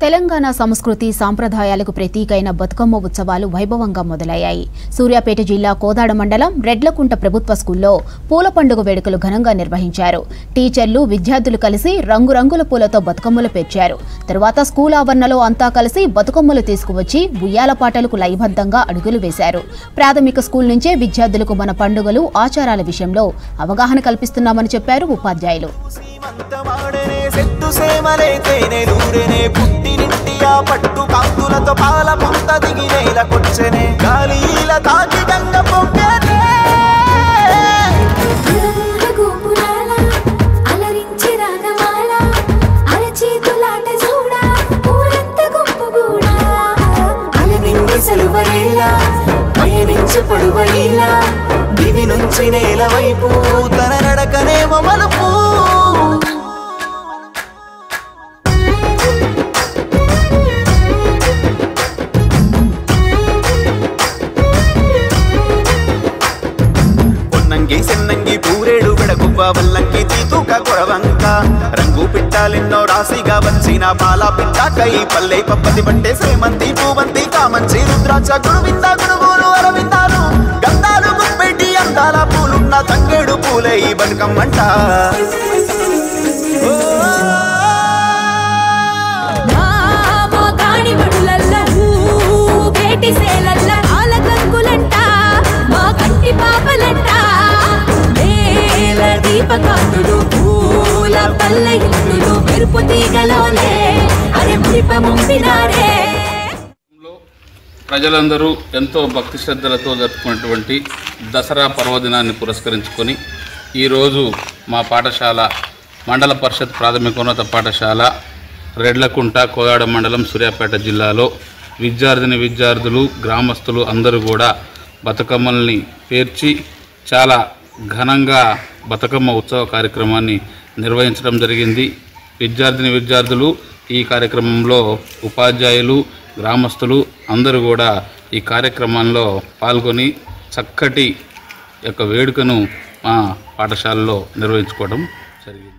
తెలంగాణ సంస్కృతి సాంప్రదాయాలకు ప్రతీకైన బతుకమ్మ ఉత్సవాలు వైభవంగా మొదలయ్యాయి. సూర్యాపేట జిల్లా కోదాడ మండలం రెడ్లకుంట ప్రభుత్వ స్కూల్లో పూల పండుగ వేడుకలు ఘనంగా నిర్వహించారు. టీచర్లు, విద్యార్థులు కలిసి రంగురంగుల పూలతో బతుకమ్మలు పేర్చారు. తరువాత స్కూల్ ఆవరణలో అంతా కలిసి బతుకమ్మలు తీసుకువచ్చి ఉయ్యాల పాటలకు లయబద్ధంగా అడుగులు వేశారు. ప్రాథమిక స్కూల్ నుంచే విద్యార్థులకు మన పండుగలు, ఆచారాల విషయంలో అవగాహన కల్పిస్తున్నామని చెప్పారు ఉపాధ్యాయులు. పట్టు కాంతులతో పాల పుంత దిగి నేలకొచ్చెనే గాలిల తాకి గంగ పొంగనే గోపురాల అలరించి రాగమాల అరచేతులాట చూడ పూలంత గుంపుగూడా అలనింగి సలువరేలా పయనించు పొడువైలా దివి నుంచి నేల వైపు తన నడకనేమో మలుపు. సెన్నంగి పూరేడు విడగువ్వ వల్లంకి తీతూక కొరవంక రంగు పిట్టాలెన్నో రాశిగా వచ్చిన పాల పిట్టాకై పల్లె పప్పది పట్టే శ్రీమంతి పూవంతి కామంచి రుద్రాక్ష గురువింద గురువులు అరవిందాలు గంధాలు గుప్పెట్టి అందాల పూలున్న తంగేడు పూలే ఈ బతుకమ్మంట. దీపకాంతులు పూల పల్లెలు మెరుపు తీగలోనే అరే మురిపముంపినారే. ప్రజలందరూ ఎంతో భక్తి శ్రద్ధలతో జరుపుకున్నటువంటి దసరా పర్వదినాన్ని పురస్కరించుకొని ఈరోజు మా పాఠశాల మండల పరిషత్ ప్రాథమికోన్నత పాఠశాల రెడ్లకుంట కోయాడ మండలం సూర్యాపేట జిల్లాలో విద్యార్థులు గ్రామస్తులు అందరూ కూడా బతుకమ్మల్ని పేర్చి చాలా ఘనంగా బతుకమ్మ ఉత్సవ కార్యక్రమాన్ని నిర్వహించడం జరిగింది. విద్యార్థులు ఈ కార్యక్రమంలో ఉపాధ్యాయులు, గ్రామస్తులు అందరూ కూడా ఈ కార్యక్రమంలో పాల్గొని చక్కటి యొక్క వేడుకను మా పాఠశాలలో నిర్వహించుకోవడం జరిగింది.